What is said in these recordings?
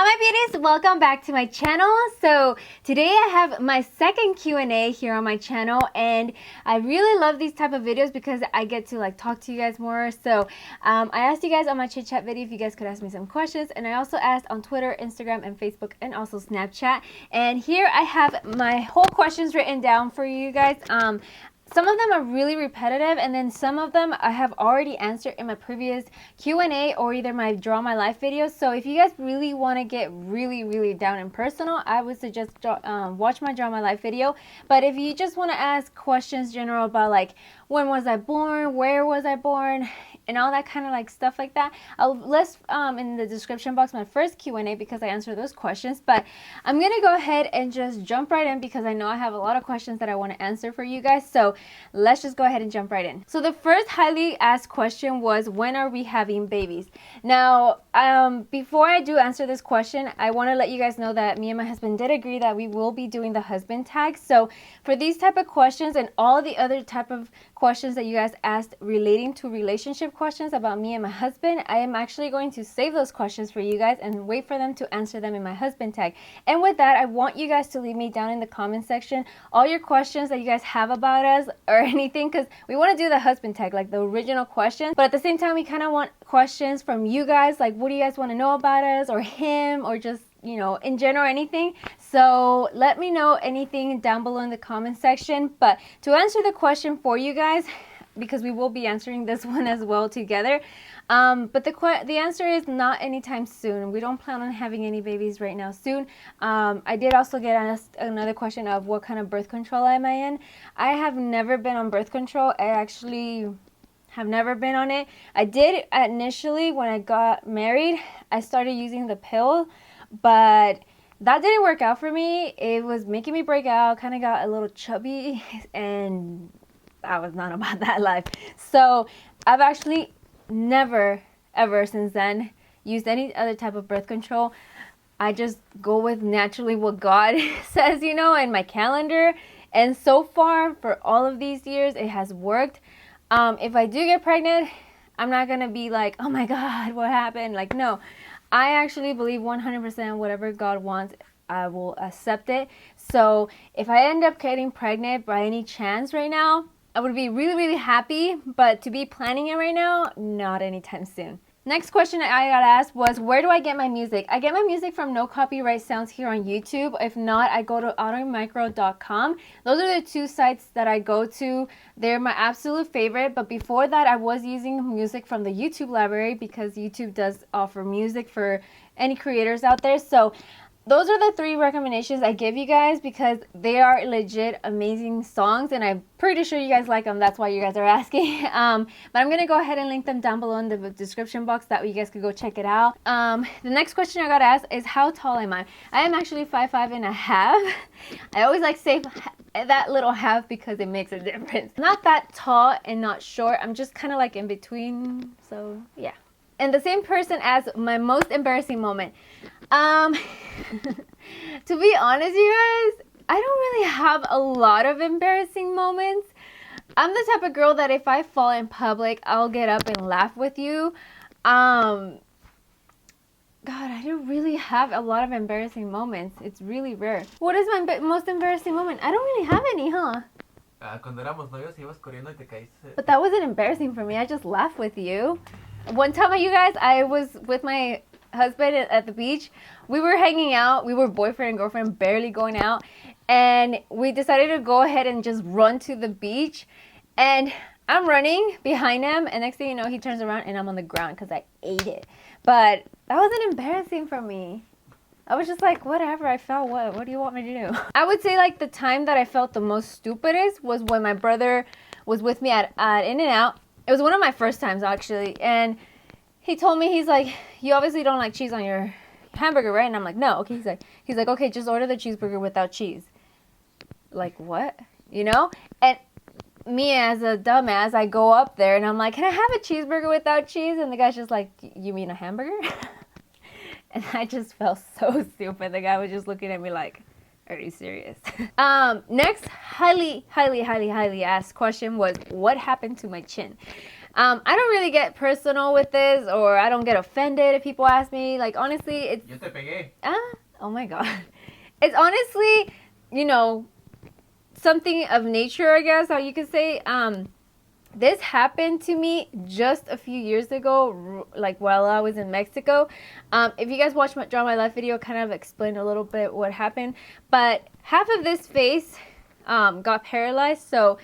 my beauties, welcome back to my channel. So today I have my second Q&A here on my channel, and I really love these type of videos because I get to like talk to you guys more. So I asked you guys on my chit chat video if you guys could ask me some questions, and I also asked on Twitter, Instagram, and Facebook, and also Snapchat. And here I have my whole questions written down for you guys. Some of them are really repetitive, and then some of them I have already answered in my previous Q&A or either my Draw My Life videos. So if you guys really want to get really down and personal, I would suggest watch my Draw My Life video. But if you just want to ask questions general about like when was I born, where was I born, and all that kind of like stuff like that, I'll list in the description box my first Q&A because I answer those questions. But I'm gonna go ahead and just jump right in because I know I have a lot of questions that I want to answer for you guys. So let's just go ahead and jump right in. So the first highly asked question was, when are we having babies? Now before I do answer this question, I want to let you guys know that me and my husband did agree that we will be doing the husband tag. So for these type of questions and all the other type of questions that you guys asked relating to relationship questions about me and my husband, I am actually going to save those questions for you guys and wait for them to answer them in my husband tag. And with that, I want you guys to leave me down in the comment section all your questions that you guys have about us or anything, because we want to do the husband tag, like the original questions, but at the same time we kind of want questions from you guys, like what do you guys want to know about us or him, or just, you know, in general, anything. So let me know anything down below in the comment section. But to answer the question for you guys, because we will be answering this one as well together, but the answer is not anytime soon. We don't plan on having any babies right now soon. I did also get asked another question of what kind of birth control am I in. I have never been on birth control. I actually have never been on it. I did initially when I got married. I started using the pill, but that didn't work out for me. It was making me break out, kind of got a little chubby, and I was not about that life. So I've actually never ever since then used any other type of birth control. I just go with naturally what God says, you know, in my calendar. And so far for all of these years, it has worked. If I do get pregnant, I'm not gonna be like, oh my God, what happened? Like, no, I actually believe 100% whatever God wants, I will accept it. So if I end up getting pregnant by any chance right now, I would be really happy, but to be planning it right now, not anytime soon. Next question I got asked was, where do I get my music? I get my music from No Copyright Sounds here on YouTube. If not, I go to automicro.com. Those are the two sites that I go to. They're my absolute favorite, but before that, I was using music from the YouTube library because YouTube does offer music for any creators out there. So those are the three recommendations I give you guys because they are legit amazing songs, and I'm pretty sure you guys like them. That's why you guys are asking. But I'm going to go ahead and link them down below in the description box. That way you guys could go check it out. The next question I got asked is, how tall am I? I am actually 5'5" and a half. I always like say that little half because it makes a difference. Not that tall and not short. I'm just kind of like in between. So yeah. And the same person asked my most embarrassing moment. To be honest, you guys, I don't really have a lot of embarrassing moments. I'm the type of girl that if I fall in public, I'll get up and laugh with you. God, I don't really have a lot of embarrassing moments. It's really rare. What is my most embarrassing moment? I don't really have any, huh? Cuando éramos novios ibas corriendo y te caíste. But that wasn't embarrassing for me. I just laughed with you. One time, you guys, I was with my husband at the beach. We were hanging out. We were boyfriend and girlfriend, barely going out. And we decided to go ahead and just run to the beach. And I'm running behind him. And next thing you know, he turns around and I'm on the ground because I ate it. But that wasn't embarrassing for me. I was just like, whatever, I felt what do you want me to do? I would say like the time that I felt the most stupidest was when my brother was with me at In-N-Out. It was one of my first times actually, and he told me, he's like, you obviously don't like cheese on your hamburger, right? And I'm like, no. Okay, he's like, okay, just order the cheeseburger without cheese. Like, what? You know? And me as a dumbass, I go up there and I'm like, can I have a cheeseburger without cheese? And the guy's just like, you mean a hamburger? And I just felt so stupid. The guy was just looking at me like, are you serious? Next highly asked question was, what happened to my chin? I don't really get personal with this, or I don't get offended if people ask me. Like, honestly, it's... Yo te pegué. Oh my god. It's honestly, you know, something of nature, I guess, how you could say. This happened to me just a few years ago, like while I was in Mexico. If you guys watched my Draw My Life video, kind of explained a little bit what happened. But half of this face got paralyzed, so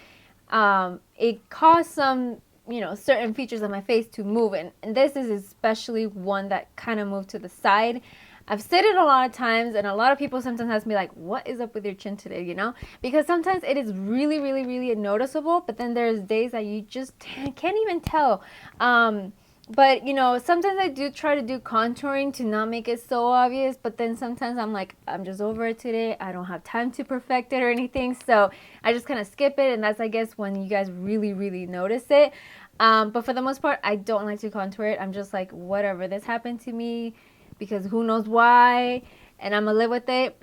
it caused some, you know, certain features of my face to move, and this is especially one that kind of moved to the side. I've said it a lot of times, and a lot of people sometimes ask me like, what is up with your chin today, you know? Because sometimes it is really, really, really noticeable, but then there's days that you just can't even tell. But, you know, sometimes I do try to do contouring to not make it so obvious, but then sometimes I'm like, I'm just over it today. I don't have time to perfect it or anything, so I just kind of skip it, and that's, I guess, when you guys really, really notice it. But for the most part, I don't like to contour it. I'm just like, whatever, this happened to me because who knows why, and I'm gonna live with it.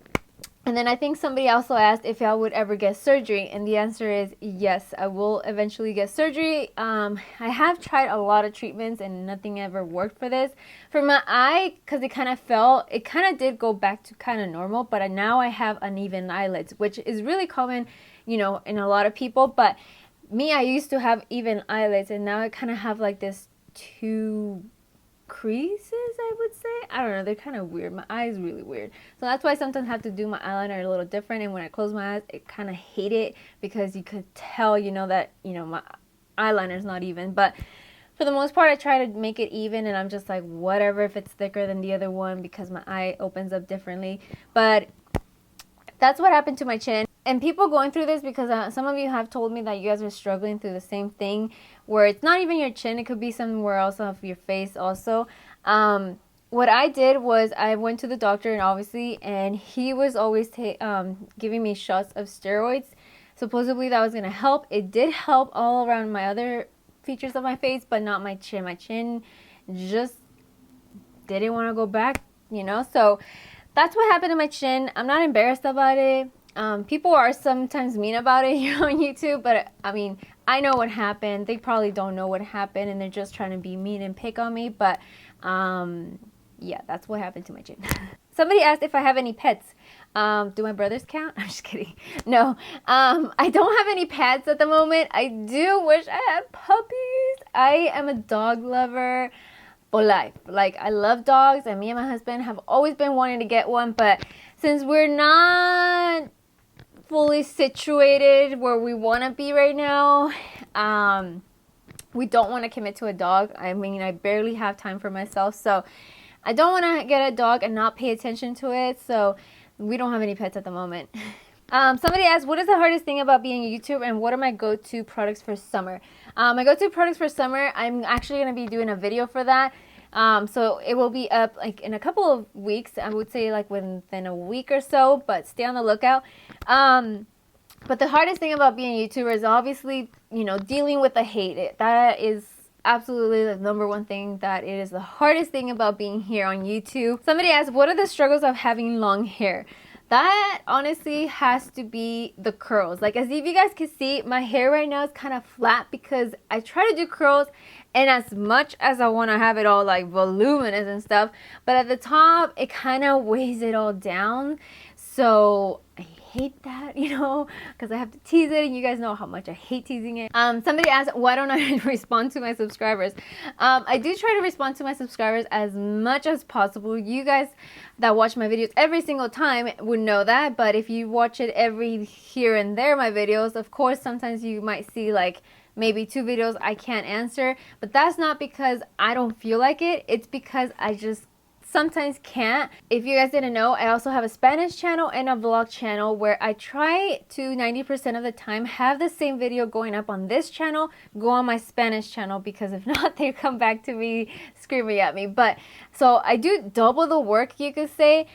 And then I think somebody also asked if I would ever get surgery, and the answer is yes, I will eventually get surgery. I have tried a lot of treatments and nothing ever worked for this. For my eye, because it kind of did go back to kind of normal, but now I have uneven eyelids, which is really common, you know, in a lot of people. But me, I used to have even eyelids, and now I kind of have like this two creases, I would say. I don't know, they're kind of weird. My eye is really weird, so that's why I sometimes have to do my eyeliner a little different, and when I close my eyes, I kind of hate it because you could tell, you know, that, you know, my eyeliner is not even. But for the most part, I try to make it even, and I'm just like, whatever if it's thicker than the other one, because my eye opens up differently. But that's what happened to my chin. And people going through this, because some of you have told me that you guys are struggling through the same thing, where it's not even your chin, it could be somewhere else of your face also. What I did was I went to the doctor, and obviously, and he was always giving me shots of steroids. Supposedly that was going to help. It did help all around my other features of my face, but not my chin. My chin just didn't want to go back, you know. So that's what happened to my chin. I'm not embarrassed about it. People are sometimes mean about it here on YouTube, but I mean, I know what happened. They probably don't know what happened, and they're just trying to be mean and pick on me. But yeah, that's what happened to my chin. Somebody asked if I have any pets. Do my brothers count? I'm just kidding. No, I don't have any pets at the moment. I do wish I had puppies. I am a dog lover for life. Like, I love dogs, and me and my husband have always been wanting to get one, but since we're not fully situated where we want to be right now, we don't want to commit to a dog. I mean, I barely have time for myself, so I don't want to get a dog and not pay attention to it, so we don't have any pets at the moment. Somebody asked, what is the hardest thing about being a YouTuber, and what are my go-to products for summer? My go-to products for summer, I'm actually going to be doing a video for that. So it will be up like in a couple of weeks. I would say like within a week or so, but stay on the lookout. But the hardest thing about being a YouTuber is obviously, you know, dealing with the hate. That is absolutely the number one thing. That it is the hardest thing about being here on YouTube. Somebody asked, what are the struggles of having long hair? That honestly has to be the curls. Like, as if you guys can see, my hair right now is kind of flat because I try to do curls, and as much as I want to have it all like voluminous and stuff, but at the top it kind of weighs it all down. So I hate that, you know, because I have to tease it, and you guys know how much I hate teasing it. Somebody asked, why don't I respond to my subscribers? I do try to respond to my subscribers as much as possible. You guys that watch my videos every single time would know that, but if you watch it every here and there, my videos, of course, sometimes you might see like maybe 2 videos I can't answer, but that's not because I don't feel like it. It's because I just sometimes can't. If you guys didn't know, I also have a Spanish channel and a vlog channel where I try to 90% of the time have the same video going up on this channel go on my Spanish channel, because if not, they come back to me screaming at me. But so I do double the work, you could say.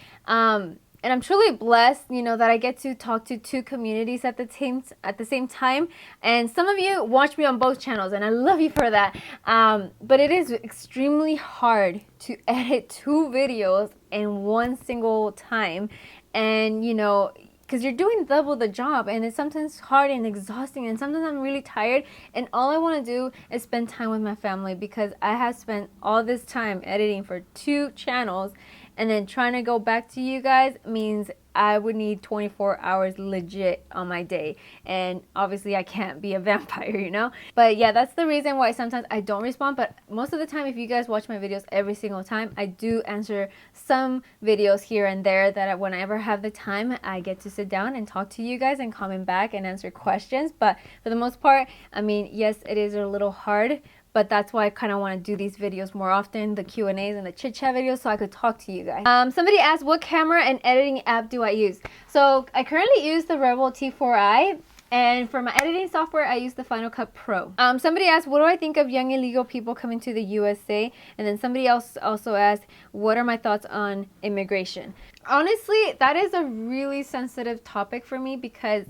And I'm truly blessed, you know, that I get to talk to 2 communities at the same time. And some of you watch me on both channels, and I love you for that. But it is extremely hard to edit 2 videos in one single time. And, you know, because you're doing double the job, and it's sometimes hard and exhausting, and sometimes I'm really tired, and all I want to do is spend time with my family, because I have spent all this time editing for 2 channels, and then trying to go back to you guys means I would need 24 hours legit on my day, and obviously I can't be a vampire, you know. But yeah, that's the reason why sometimes I don't respond. But most of the time, if you guys watch my videos every single time, I do answer some videos here and there that whenever I have the time, I get to sit down and talk to you guys and comment back and answer questions. But for the most part, I mean, yes, it is a little hard, but that's why I kind of want to do these videos more often, the Q&As and the chit chat videos, so I could talk to you guys. Somebody asked, what camera and editing app do I use? So I currently use the Rebel T4i, and for my editing software, I use the Final Cut Pro. Somebody asked, what do I think of young illegal people coming to the USA? And then somebody else also asked, what are my thoughts on immigration? Honestly, that is a really sensitive topic for me, because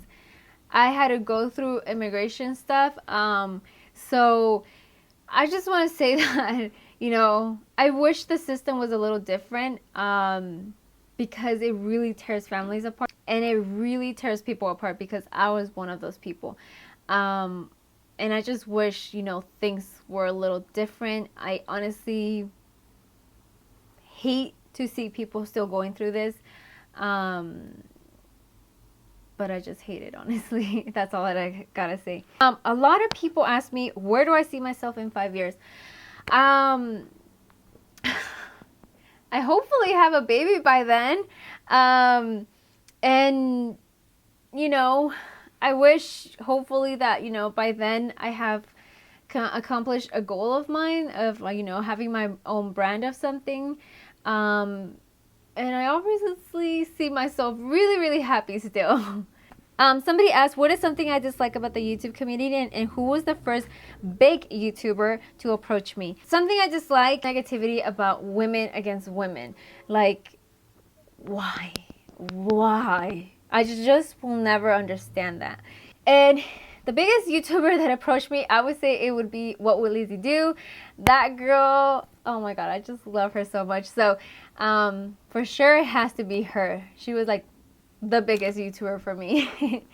I had to go through immigration stuff. So I just want to say that, you know, I wish the system was a little different, because it really tears families apart, and it really tears people apart, because I was one of those people. And I just wish, you know, things were a little different. I honestly hate to see people still going through this. But I just hate it, honestly. That's all that I gotta say. A lot of people ask me, where do I see myself in 5 years? I hopefully have a baby by then. And, you know, I wish, hopefully, that, you know, by then I have accomplished a goal of mine of, like, you know, having my own brand of something. And I obviously see myself really, really happy still. Somebody asked, what is something I dislike about the YouTube community, and who was the first big YouTuber to approach me? Something I dislike, negativity about women against women. Like, why? Why? I just will never understand that. And the biggest YouTuber that approached me, I would say it would be What Would Lizzie Do? That girl, oh my god, I just love her so much. So for sure it has to be her. She was like the biggest YouTuber for me.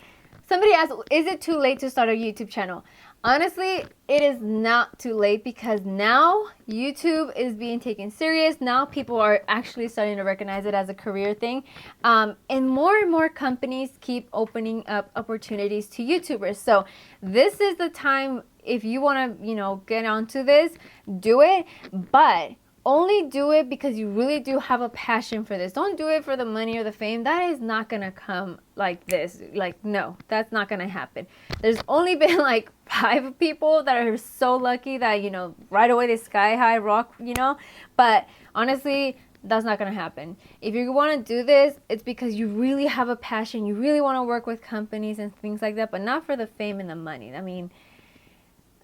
Somebody asked, is it too late to start a YouTube channel? Honestly, it is not too late, because now YouTube is being taken serious. Now people are actually starting to recognize it as a career thing. And more companies keep opening up opportunities to YouTubers. So this is the time, if you want to, you know, get onto this, do it. But only do it because you really do have a passion for this. Don't do it for the money or the fame. That is not going to come like this. Like, no, that's not going to happen. There's only been like 5 people that are so lucky that, you know, right away they sky high rock, you know. But honestly, that's not going to happen. If you want to do this, it's because you really have a passion. You really want to work with companies and things like that, but not for the fame and the money. I mean,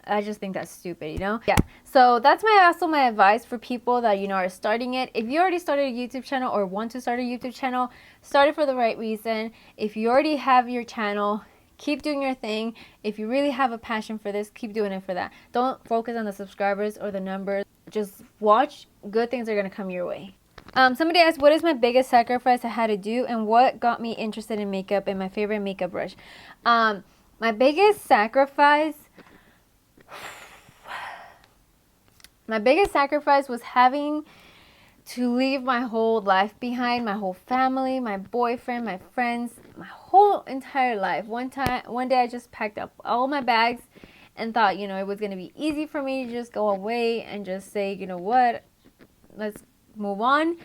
I just think that's stupid, you know? Yeah. So that's also my advice for people that, you know, are starting it. If you already started a YouTube channel or want to start a YouTube channel, start it for the right reason. If you already have your channel, keep doing your thing. If you really have a passion for this, keep doing it for that. Don't focus on the subscribers or the numbers. Just watch. Good things are going to come your way. Somebody asked, what is my biggest sacrifice I had to do, and what got me interested in makeup and my favorite makeup brush? My biggest sacrifice was having to leave my whole life behind, my whole family, my boyfriend, my friends, my whole entire life. One day I just packed up all my bags and thought, you know, it was going to be easy for me to just go away and just say, you know what, let's move on.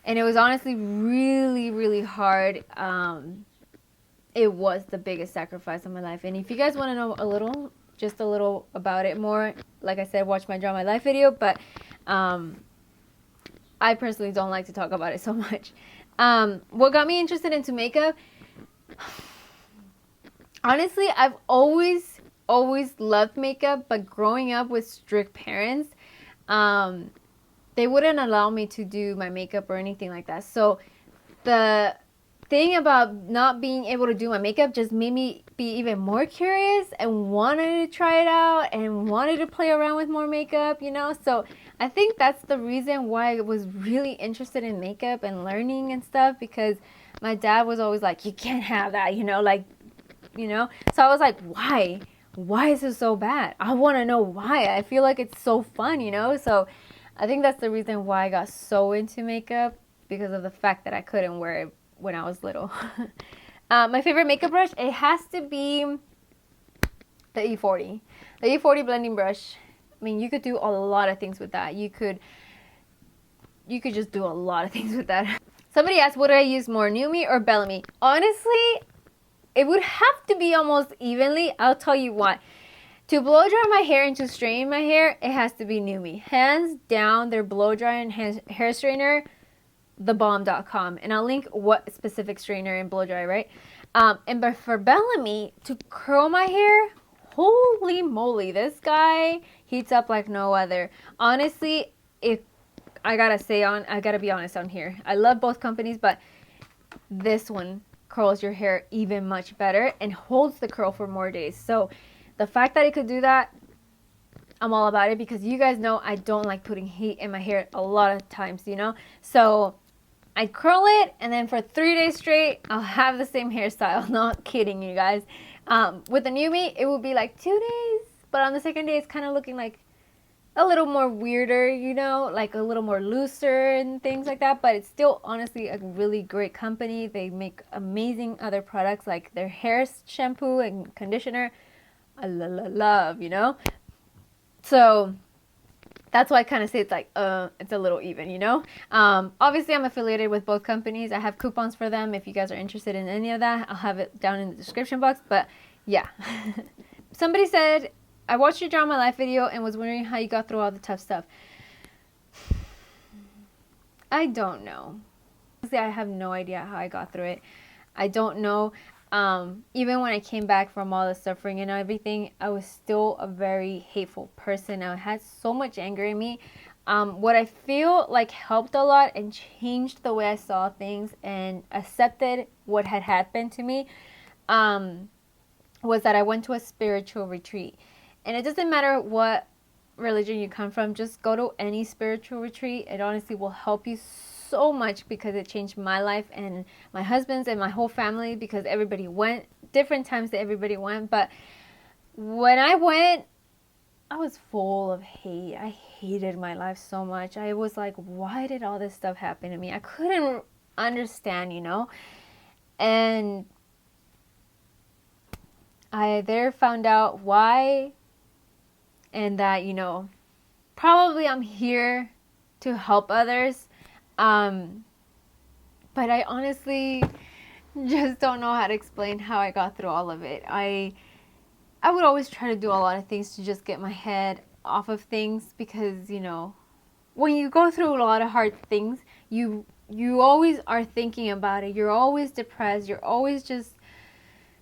And it was honestly really, really hard. It was the biggest sacrifice of my life. And if you guys want to know just a little about it more, like I said, watch my Draw My Life video, but I personally don't like to talk about it so much. What got me interested into makeup? Honestly, I've always loved makeup, but growing up with strict parents, they wouldn't allow me to do my makeup or anything like that. So the thing about not being able to do my makeup just made me be even more curious and wanted to try it out and wanted to play around with more makeup, you know. So I think that's the reason why I was really interested in makeup and learning and stuff, because my dad was always like, you can't have that, you know, like, you know. So I was like, why? Why is it so bad? I want to know why. I feel like it's so fun, you know. So I think that's the reason why I got so into makeup, because of the fact that I couldn't wear it when I was little. My favorite makeup brush, it has to be the E40. The E40 blending brush. I mean, you could do a lot of things with that. You could just do a lot of things with that. Somebody asked, would I use more NuMe or Bellamy? Honestly, it would have to be almost evenly. I'll tell you why. To blow dry my hair and to straighten my hair, it has to be NuMe. Hands down, their blow dry and hair straightener, thebomb.com. And I'll link what specific straightener and blow dry, right? But for Bellamy, to curl my hair, holy moly, this guy heats up like no other. Honestly, I gotta be honest on here. I love both companies, but this one curls your hair even much better and holds the curl for more days. So the fact that it could do that, I'm all about it, because you guys know I don't like putting heat in my hair a lot of times, you know. So I curl it, and then for 3 days straight, I'll have the same hairstyle. Not kidding, you guys. With the NuMe, it would be like 2 days, but on the second day, it's kind of looking like a little more weirder, you know, like a little more looser and things like that. But it's still honestly a really great company. They make amazing other products, like their hair shampoo and conditioner. I love, you know. So that's why I kind of say it's like, it's a little even, you know. Obviously, I'm affiliated with both companies. I have coupons for them. If you guys are interested in any of that, I'll have it down in the description box. But yeah. Somebody said, I watched your Draw My Life video and was wondering how you got through all the tough stuff. I don't know. Honestly, I have no idea how I got through it. I don't know. Even when I came back from all the suffering and everything, I was still a very hateful person. I had so much anger in me. What I feel like helped a lot and changed the way I saw things and accepted what had happened to me, was that I went to a spiritual retreat. And it doesn't matter what religion you come from, just go to any spiritual retreat. It honestly will help you so much, because it changed my life and my husband's and my whole family, because everybody went different times that everybody went. But when I went, I was full of hate. I hated my life so much. I was like, why did all this stuff happen to me? I couldn't understand, you know. And I there found out why, and that, you know, probably I'm here to help others. But I honestly just don't know how to explain how I got through all of it. I would always try to do a lot of things to just get my head off of things, because, you know, when you go through a lot of hard things, you always are thinking about it. You're always depressed. You're always just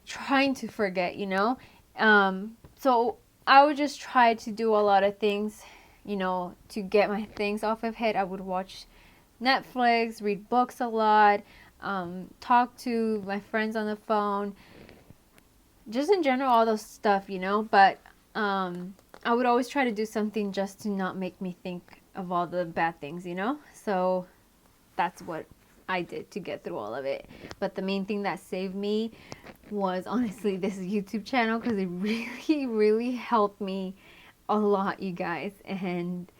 trying to forget, you know. So I would just try to do a lot of things, you know, to get my things off of head. I would watch Netflix, read books a lot, talk to my friends on the phone, just in general, all those stuff, you know. But I would always try to do something just to not make me think of all the bad things, you know. So that's what I did to get through all of it. But the main thing that saved me was honestly this YouTube channel, because it really helped me a lot, you guys. And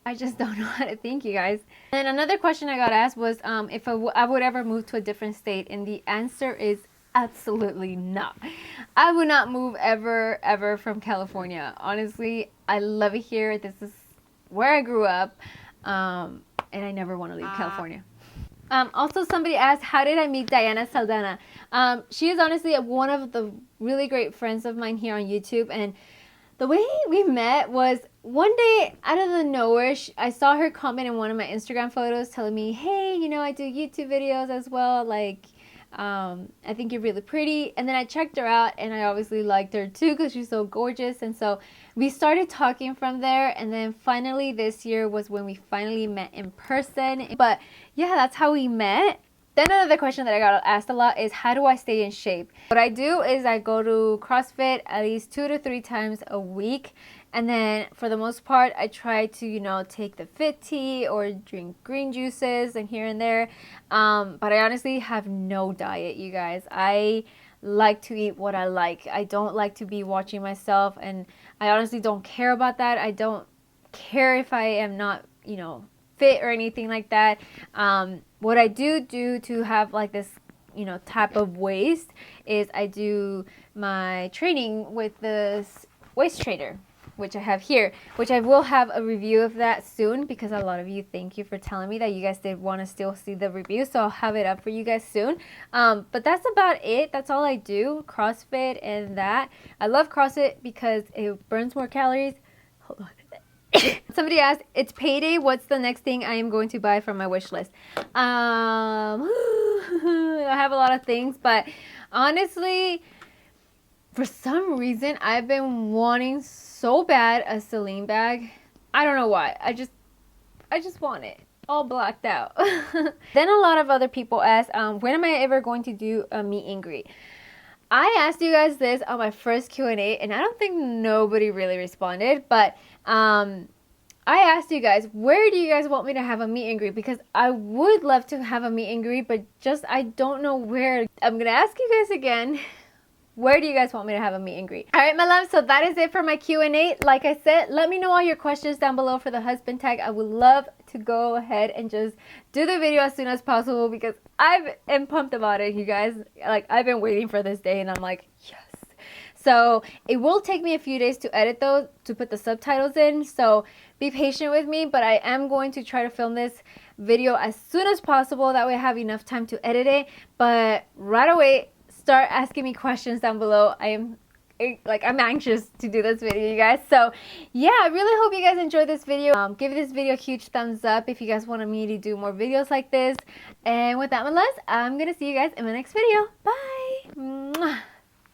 I just don't know how to thank you guys. And another question I got asked was if I would ever move to a different state, and the answer is absolutely not. I would not move ever from California. Honestly, I love it here. This is where I grew up, and I never want to leave California. Also, somebody asked, how did I meet Diana Saldana? She is honestly one of the really great friends of mine here on YouTube, and the way we met was one day out of the nowhere. I saw her comment in one of my Instagram photos telling me, hey, you know, I do YouTube videos as well, like, I think you're really pretty. And then I checked her out, and I obviously liked her too, because she's so gorgeous. And so we started talking from there, and then finally this year was when we finally met in person. But yeah, that's how we met. Then another question that I got asked a lot is, how do I stay in shape? What I do is I go to CrossFit at least 2 to 3 times a week, And then for the most part, I try to, you know, take the fit tea or drink green juices and here and there. But I honestly have no diet, you guys. I like to eat what I like. I don't like to be watching myself, and I honestly don't care about that. I don't care if I am not, you know, fit or anything like that. What I do to have like this, you know, type of waist is I do my training with this waist trainer, which I have here, which I will have a review of that soon, because a lot of you, thank you for telling me that you guys did want to still see the review, so I'll have it up for you guys soon. But that's about it. That's all I do, CrossFit and that. I love CrossFit because it burns more calories. Hold on. Somebody asked, it's payday, what's the next thing I am going to buy from my wish list? I have a lot of things, but honestly, for some reason, I've been wanting so bad a Celine bag. I don't know why. I just want it all blacked out. Then a lot of other people ask, when am I ever going to do a meet and greet? I asked you guys this on my first Q&A, and I don't think nobody really responded, but I asked you guys, where do you guys want me to have a meet and greet? Because I would love to have a meet and greet, but just I don't know where. I'm going to ask you guys again. Where do you guys want me to have a meet and greet? All right, my love, so that is it for my Q&A. Like I said, let me know all your questions down below for the husband tag. I would love to go ahead and just do the video as soon as possible, because I am pumped about it, you guys. Like, I've been waiting for this day, and I'm like, yes. So it will take me a few days to edit those, to put the subtitles in, so be patient with me, but I am going to try to film this video as soon as possible. That way I have enough time to edit it. But right away, start asking me questions down below. I'm anxious to do this video, you guys. So yeah, I really hope you guys enjoyed this video. Give this video a huge thumbs up if you guys want me to do more videos like this. And with that, my loves, I'm gonna see you guys in my next video. Bye. Mwah.